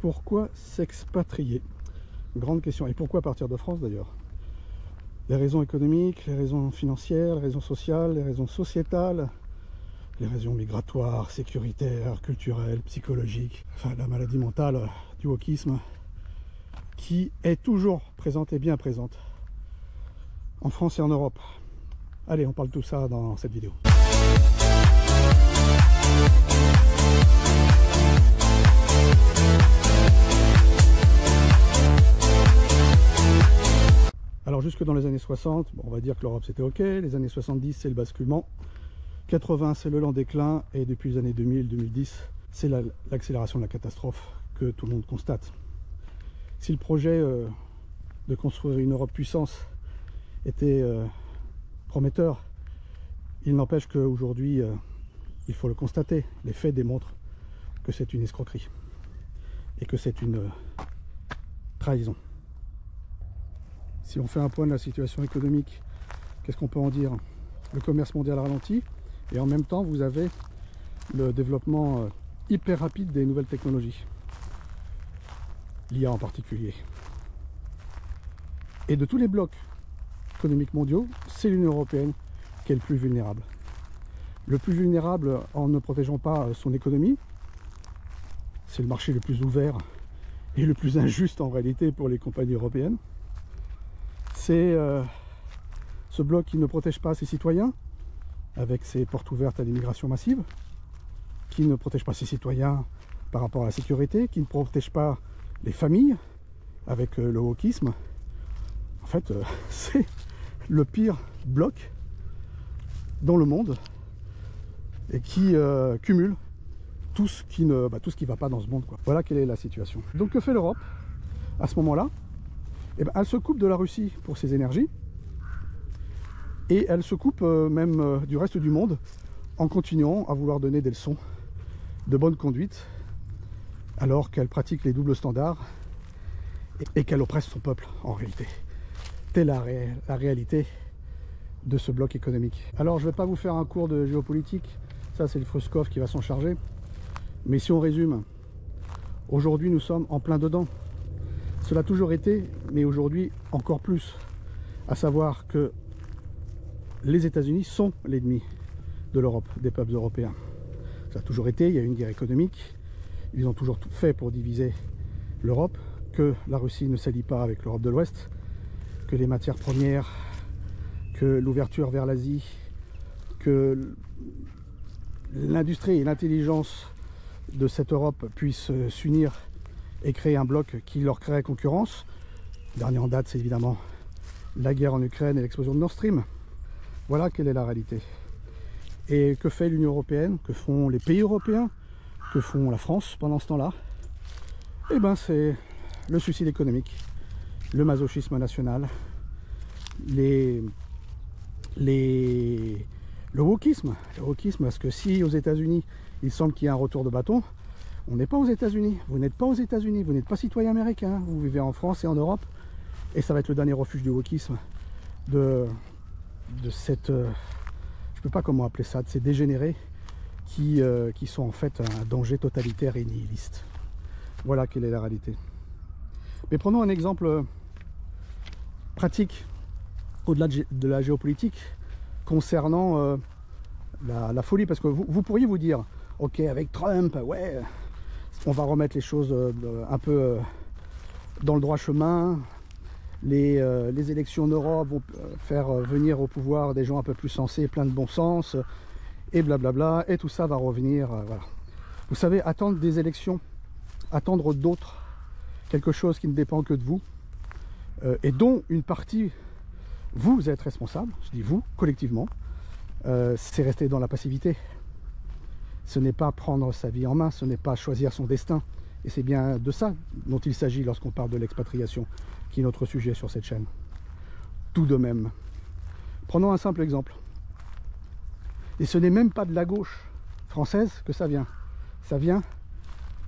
Pourquoi s'expatrier? Grande question. Et pourquoi partir de France d'ailleurs? Les raisons économiques, les raisons financières, les raisons sociales, les raisons sociétales, les raisons migratoires, sécuritaires, culturelles, psychologiques, enfin la maladie mentale du wokisme qui est toujours présente et bien présente en France et en Europe. Allez, on parle de tout ça dans cette vidéo. Alors jusque dans les années 60, bon, on va dire que l'Europe c'était ok, les années 70 c'est le basculement, 80 c'est le lent déclin et depuis les années 2000-2010 c'est l'accélération de la catastrophe que tout le monde constate. Si le projet de construire une Europe puissance était prometteur, il n'empêche qu'aujourd'hui, il faut le constater, les faits démontrent que c'est une escroquerie et que c'est une trahison. Si on fait un point de la situation économique, qu'est-ce qu'on peut en dire? Le commerce mondial ralentit et en même temps vous avez le développement hyper rapide des nouvelles technologies, l'IA en particulier. Et de tous les blocs économiques mondiaux, c'est l'Union européenne qui est le plus vulnérable. Le plus vulnérable en ne protégeant pas son économie, c'est le marché le plus ouvert et le plus injuste en réalité pour les compagnies européennes. C'est ce bloc qui ne protège pas ses citoyens, avec ses portes ouvertes à l'immigration massive, qui ne protège pas ses citoyens par rapport à la sécurité, qui ne protège pas les familles, avec le wokisme. En fait, c'est le pire bloc dans le monde et qui cumule tout ce qui ne va pas dans ce monde, quoi. Voilà quelle est la situation. Donc que fait l'Europe à ce moment-là? Eh ben, elle se coupe de la Russie pour ses énergies et elle se coupe même du reste du monde en continuant à vouloir donner des leçons de bonne conduite alors qu'elle pratique les doubles standards et qu'elle oppresse son peuple en réalité. Telle la réalité de ce bloc économique. Alors je ne vais pas vous faire un cours de géopolitique, ça c'est le Fruskov qui va s'en charger, mais si on résume, aujourd'hui nous sommes en plein dedans. Cela a toujours été, mais aujourd'hui encore plus, à savoir que les États-Unis sont l'ennemi de l'Europe, des peuples européens. Ça a toujours été, il y a eu une guerre économique, ils ont toujours tout fait pour diviser l'Europe, que la Russie ne s'allie pas avec l'Europe de l'Ouest, que les matières premières, que l'ouverture vers l'Asie, que l'industrie et l'intelligence de cette Europe puissent s'unir et créer un bloc qui leur créerait concurrence. Le dernier en date, c'est évidemment la guerre en Ukraine et l'explosion de Nord Stream. Voilà quelle est la réalité. Et que fait l'Union européenne? Que font les pays européens? Que font la France pendant ce temps-là? Eh bien, c'est le suicide économique, le masochisme national, le wokisme. Le wokisme, parce que si aux États-Unis, il semble qu'il y ait un retour de bâton, on n'est pas aux États-Unis, vous n'êtes pas aux États-Unis, vous n'êtes pas citoyen américain, vous vivez en France et en Europe, et ça va être le dernier refuge du wokisme, de cette, je ne sais pas comment appeler ça, de ces dégénérés qui sont en fait un danger totalitaire et nihiliste. Voilà quelle est la réalité. Mais prenons un exemple pratique, au-delà de la géopolitique, concernant la folie, parce que vous pourriez vous dire, ok, avec Trump, ouais, on va remettre les choses un peu dans le droit chemin, les élections en Europe vont faire venir au pouvoir des gens un peu plus sensés, plein de bon sens, et blablabla, et tout ça va revenir, voilà. Vous savez, attendre des élections, attendre d'autres, quelque chose qui ne dépend que de vous, et dont une partie, vous êtes responsable, je dis vous, collectivement, c'est rester dans la passivité. Ce n'est pas prendre sa vie en main, ce n'est pas choisir son destin. Et c'est bien de ça dont il s'agit lorsqu'on parle de l'expatriation, qui est notre sujet sur cette chaîne. Tout de même. Prenons un simple exemple. Et ce n'est même pas de la gauche française que ça vient. Ça vient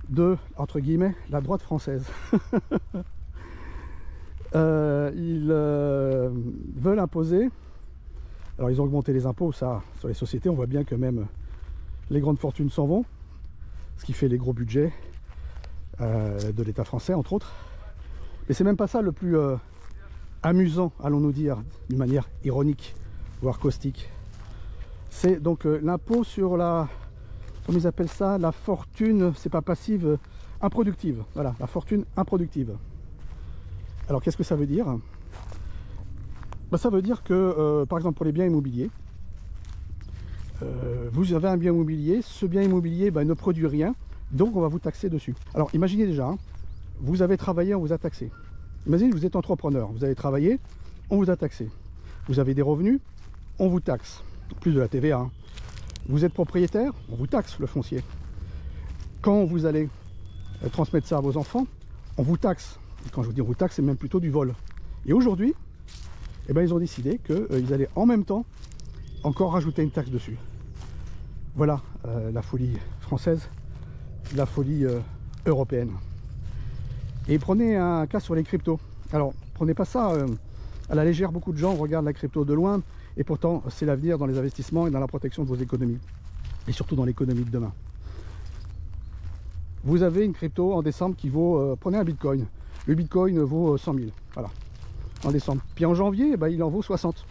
de, entre guillemets, la droite française. Ils veulent imposer, alors ils ont augmenté les impôts, ça, sur les sociétés, on voit bien que même les grandes fortunes s'en vont, ce qui fait les gros budgets. de l'État français, entre autres. Mais c'est même pas ça le plus amusant, allons-nous dire, d'une manière ironique, voire caustique. C'est donc l'impôt sur la, comment ils appellent ça, la fortune, c'est pas passive, improductive. Voilà, la fortune improductive. Alors qu'est-ce que ça veut dire? Ben, ça veut dire que, par exemple, pour les biens immobiliers, vous avez un bien immobilier, ce bien immobilier ne produit rien, donc on va vous taxer dessus. Alors imaginez déjà, hein, vous avez travaillé, on vous a taxé. Imaginez que vous êtes entrepreneur, vous avez travaillé, on vous a taxé. Vous avez des revenus, on vous taxe, plus de la TVA. Hein. Vous êtes propriétaire, on vous taxe le foncier. Quand vous allez transmettre ça à vos enfants, on vous taxe. Et quand je vous dis on vous taxe, c'est même plutôt du vol. Et aujourd'hui, eh ben, ils ont décidé qu'ils allaient en même temps encore rajouter une taxe dessus. Voilà la folie française, la folie européenne. Et prenez un cas sur les cryptos. Alors, prenez pas ça à la légère. Beaucoup de gens regardent la crypto de loin, et pourtant c'est l'avenir dans les investissements et dans la protection de vos économies. Et surtout dans l'économie de demain. Vous avez une crypto en décembre qui vaut, prenez un bitcoin. Le bitcoin vaut 100 000, voilà, en décembre. Puis en janvier, il en vaut 60.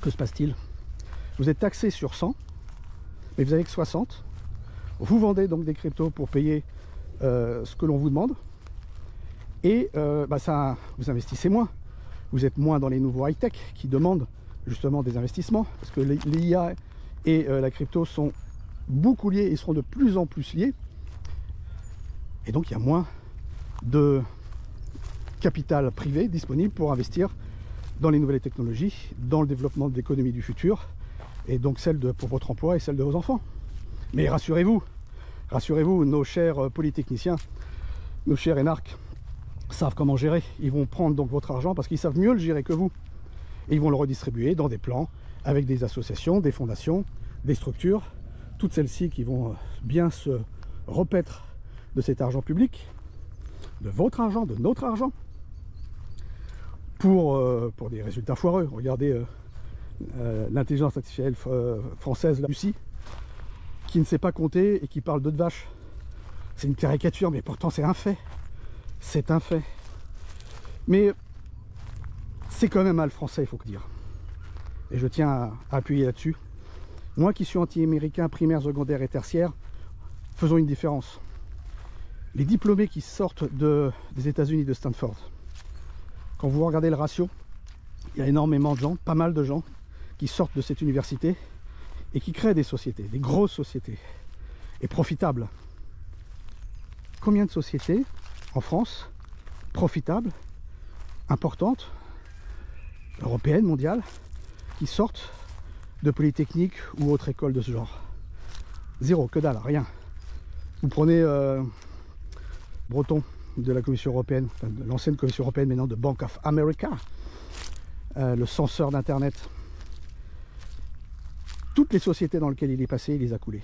Que se passe-t-il? Vous êtes taxé sur 100, mais vous avez que 60. Vous vendez donc des cryptos pour payer ce que l'on vous demande. Et ça, vous investissez moins. Vous êtes moins dans les nouveaux high-tech qui demandent justement des investissements. Parce que l'IA et la crypto sont beaucoup liés et seront de plus en plus liés. Et donc il y a moins de capital privé disponible pour investir dans les nouvelles technologies, dans le développement de l'économie du futur, et donc celle pour votre emploi et celle de vos enfants. Mais rassurez-vous, nos chers polytechniciens, nos chers énarques, savent comment gérer. Ils vont prendre donc votre argent parce qu'ils savent mieux le gérer que vous. Et ils vont le redistribuer dans des plans, avec des associations, des fondations, des structures, toutes celles-ci qui vont bien se repaître de cet argent public, de votre argent, de notre argent, pour des résultats foireux. Regardez l'intelligence artificielle française, la Lucie, qui ne sait pas compter et qui parle d'œufs de vache. C'est une caricature, mais pourtant c'est un fait. C'est un fait. Mais c'est quand même mal français, il faut dire. Et je tiens à appuyer là-dessus. Moi qui suis anti-américain, primaire, secondaire et tertiaire, faisons une différence. Les diplômés qui sortent des États-Unis, de Stanford, quand vous regardez le ratio, il y a énormément de gens, pas mal de gens, qui sortent de cette université et qui créent des sociétés, des grosses sociétés, et profitables. Combien de sociétés en France, profitables, importantes, européennes, mondiales, qui sortent de Polytechnique ou autre école de ce genre? Zéro, que dalle, rien. Vous prenez Breton de la Commission européenne, enfin, de l'ancienne Commission européenne, maintenant de Bank of America, le censeur d'internet. Toutes les sociétés dans lesquelles il est passé, il les a coulées,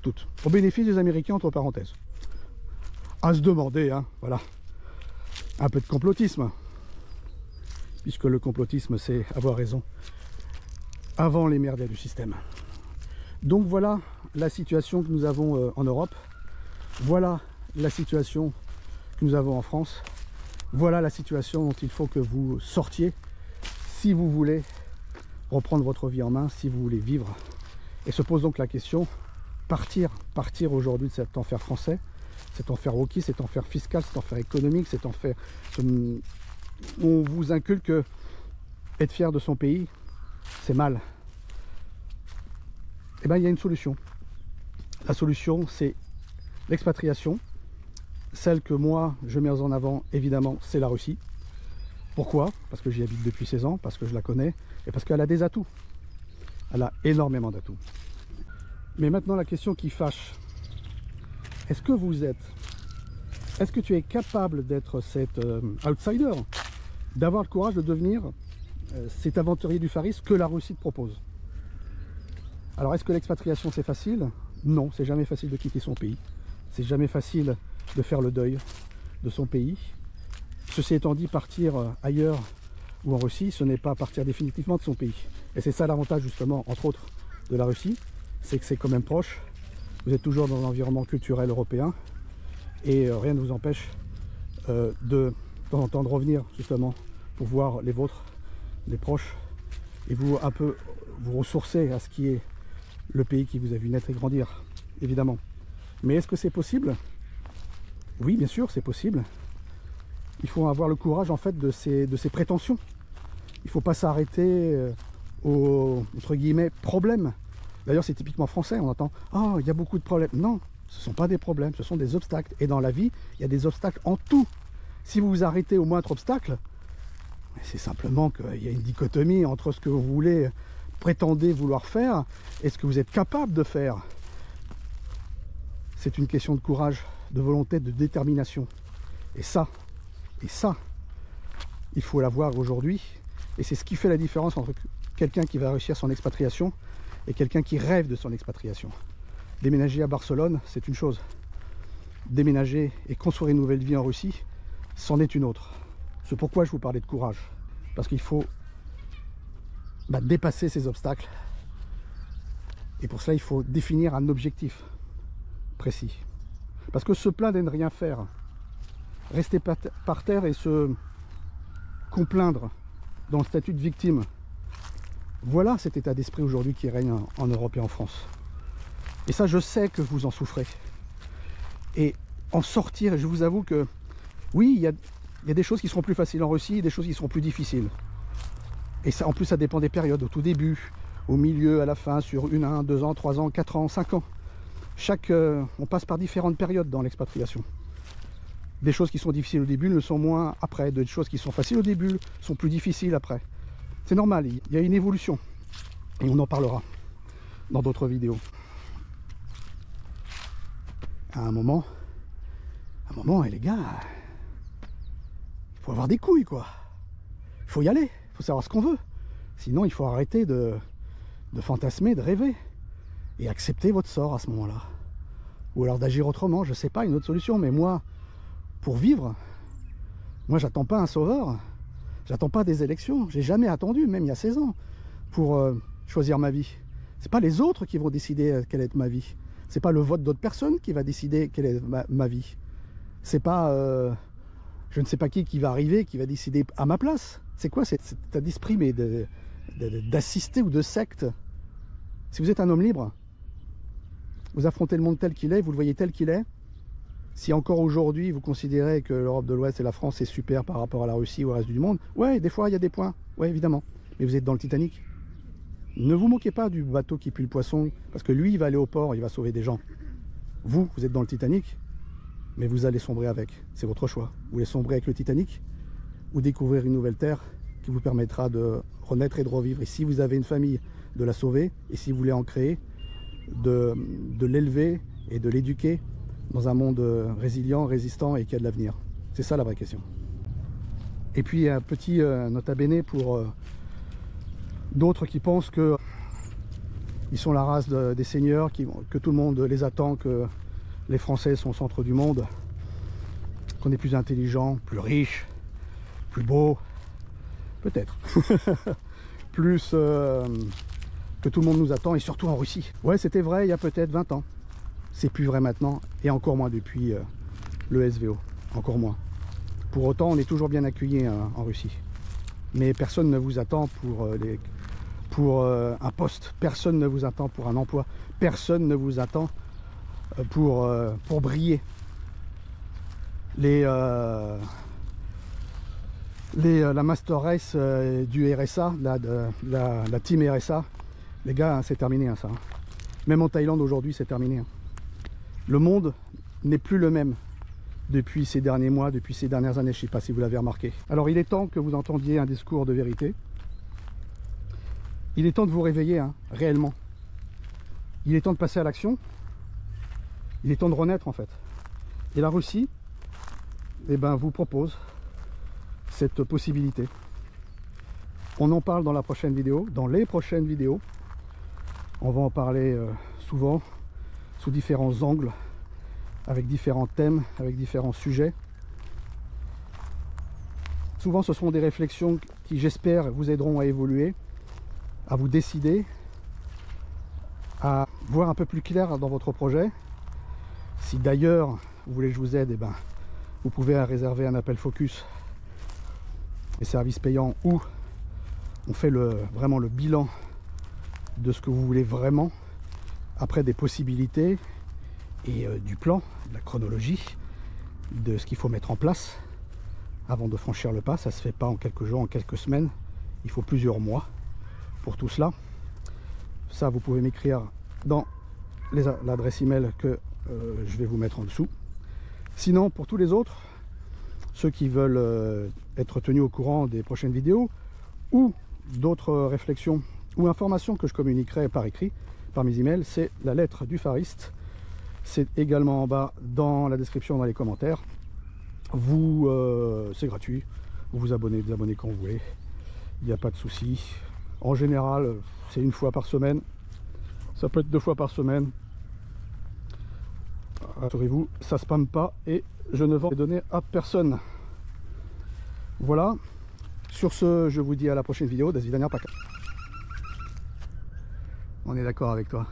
toutes, au bénéfice des Américains, entre parenthèses. À se demander, hein, voilà, un peu de complotisme, puisque le complotisme c'est avoir raison avant les merdias du système. Donc voilà la situation que nous avons en Europe, voilà la situation que nous avons en France, voilà la situation dont il faut que vous sortiez si vous voulez reprendre votre vie en main, si vous voulez vivre. Et se pose donc la question, partir aujourd'hui de cet enfer français, cet enfer wokiste, cet enfer fiscal, cet enfer économique, cet enfer où on vous inculque être fier de son pays, c'est mal. Eh bien, il y a une solution. La solution, c'est l'expatriation. Celle que moi, je mets en avant, évidemment, c'est la Russie. Pourquoi? Parce que j'y habite depuis 16 ans, parce que je la connais, et parce qu'elle a des atouts. Elle a énormément d'atouts. Mais maintenant, la question qui fâche. Est-ce que tu es capable d'être cet outsider, d'avoir le courage de devenir cet aventurier du Far East que la Russie te propose? Alors, est-ce que l'expatriation c'est facile? Non, c'est jamais facile de quitter son pays. C'est jamais facile de faire le deuil de son pays. Ceci étant dit, partir ailleurs ou en Russie, ce n'est pas partir définitivement de son pays. Et c'est ça l'avantage justement, entre autres, de la Russie, c'est que c'est quand même proche. Vous êtes toujours dans un environnement culturel européen. et rien ne vous empêche de temps en temps de revenir justement pour voir les vôtres, les proches, et vous un peu vous ressourcer à ce qui est le pays qui vous a vu naître et grandir, évidemment. Mais est-ce que c'est possible? Oui, bien sûr, c'est possible. Il faut avoir le courage en fait de ces prétentions. Il ne faut pas s'arrêter aux entre guillemets problèmes. D'ailleurs, c'est typiquement français, on entend « Ah, il y a beaucoup de problèmes ». Non, ce ne sont pas des problèmes, ce sont des obstacles. Et dans la vie, il y a des obstacles en tout. Si vous vous arrêtez au moindre obstacle, c'est simplement qu'il y a une dichotomie entre ce que vous voulez, prétendez vouloir faire et ce que vous êtes capable de faire. C'est une question de courage, de volonté, de détermination. Et ça, il faut l'avoir aujourd'hui. Et c'est ce qui fait la différence entre quelqu'un qui va réussir son expatriation et quelqu'un qui rêve de son expatriation. Déménager à Barcelone, c'est une chose. Déménager et construire une nouvelle vie en Russie, c'en est une autre. C'est pourquoi je vous parlais de courage. Parce qu'il faut dépasser ces obstacles. Et pour cela, il faut définir un objectif précis. Parce que se plaindre et ne rien faire, rester par terre et se complaindre dans le statut de victime, voilà cet état d'esprit aujourd'hui qui règne en Europe et en France. Et ça, je sais que vous en souffrez. Et en sortir, et je vous avoue que oui, il y a des choses qui seront plus faciles en Russie et des choses qui seront plus difficiles. Et ça, en plus, ça dépend des périodes, au tout début, au milieu, à la fin, sur 1, 2 ans, 3 ans, 4 ans, 5 ans. On passe par différentes périodes dans l'expatriation. Des choses qui sont difficiles au début le sont moins après. Des choses qui sont faciles au début sont plus difficiles après. C'est normal, il y a une évolution. Et on en parlera dans d'autres vidéos. À un moment, les gars, il faut avoir des couilles, quoi. Il faut y aller, il faut savoir ce qu'on veut. Sinon, il faut arrêter de fantasmer, de rêver. Et accepter votre sort à ce moment-là. Ou alors d'agir autrement, je sais pas, une autre solution. Mais moi, pour vivre, moi j'attends pas un sauveur. J'attends pas des élections. J'ai jamais attendu, même il y a 16 ans, pour choisir ma vie. C'est pas les autres qui vont décider quelle est ma vie. C'est pas le vote d'autres personnes qui va décider quelle est ma vie. C'est pas je ne sais pas qui va arriver, qui va décider à ma place. C'est quoi cet état d'esprit, mais d'assister ou de secte? Si vous êtes un homme libre, vous affrontez le monde tel qu'il est, vous le voyez tel qu'il est. Si encore aujourd'hui vous considérez que l'Europe de l'Ouest et la France est super par rapport à la Russie ou au reste du monde, ouais, des fois il y a des points, ouais, évidemment. Mais vous êtes dans le Titanic. Ne vous moquez pas du bateau qui pue le poisson, parce que lui, il va aller au port, il va sauver des gens. Vous êtes dans le Titanic, mais vous allez sombrer avec. C'est votre choix. Vous voulez sombrer avec le Titanic ou découvrir une nouvelle terre qui vous permettra de renaître et de revivre. Et si vous avez une famille, de la sauver. Et si vous voulez en créer, de l'élever et de l'éduquer dans un monde résilient, résistant et qui a de l'avenir. C'est ça la vraie question. Et puis un petit nota bene pour d'autres qui pensent que ils sont la race des seigneurs, que tout le monde les attend, que les Français sont au centre du monde, qu'on est plus intelligent, plus riche, plus beau, peut-être, plus que tout le monde nous attend, et surtout en Russie. Ouais, c'était vrai il y a peut-être 20 ans. C'est plus vrai maintenant, et encore moins depuis le SVO, encore moins. Pour autant, on est toujours bien accueillis en Russie. Mais personne ne vous attend pour un poste, personne ne vous attend pour un emploi, personne ne vous attend pour briller. La Master Race du RSA, la Team RSA, les gars, c'est terminé ça. Même en Thaïlande aujourd'hui, c'est terminé. Le monde n'est plus le même depuis ces derniers mois, depuis ces dernières années, je ne sais pas si vous l'avez remarqué. Alors il est temps que vous entendiez un discours de vérité. Il est temps de vous réveiller, hein, réellement. Il est temps de passer à l'action. Il est temps de renaître en fait. Et la Russie, eh ben, vous propose cette possibilité. On en parle dans la prochaine vidéo, dans les prochaines vidéos. On va en parler souvent, sous différents angles, avec différents thèmes, avec différents sujets. Souvent ce sont des réflexions qui, j'espère, vous aideront à évoluer, à vous décider, à voir un peu plus clair dans votre projet. Si d'ailleurs vous voulez que je vous aide, eh ben, vous pouvez réserver un appel focus, les services payants, où on fait vraiment le bilan de ce que vous voulez vraiment, après des possibilités et du plan, de la chronologie, de ce qu'il faut mettre en place avant de franchir le pas. Ça se fait pas en quelques jours, en quelques semaines, il faut plusieurs mois pour tout cela. Ça, vous pouvez m'écrire dans l'adresse email que je vais vous mettre en dessous. Sinon, pour tous les autres, ceux qui veulent être tenus au courant des prochaines vidéos ou d'autres réflexions ou informations que je communiquerai par écrit, par mes emails, c'est la lettre du fariste. C'est également en bas dans la description, dans les commentaires. C'est gratuit, vous vous abonnez quand vous voulez, il n'y a pas de souci. En général, c'est une fois par semaine, ça peut être 2 fois par semaine. Rassurez-vous, ça spamme pas et je ne vends les données à personne. Voilà, sur ce, je vous dis à la prochaine vidéo. Das Vidania Paka. On est d'accord avec toi.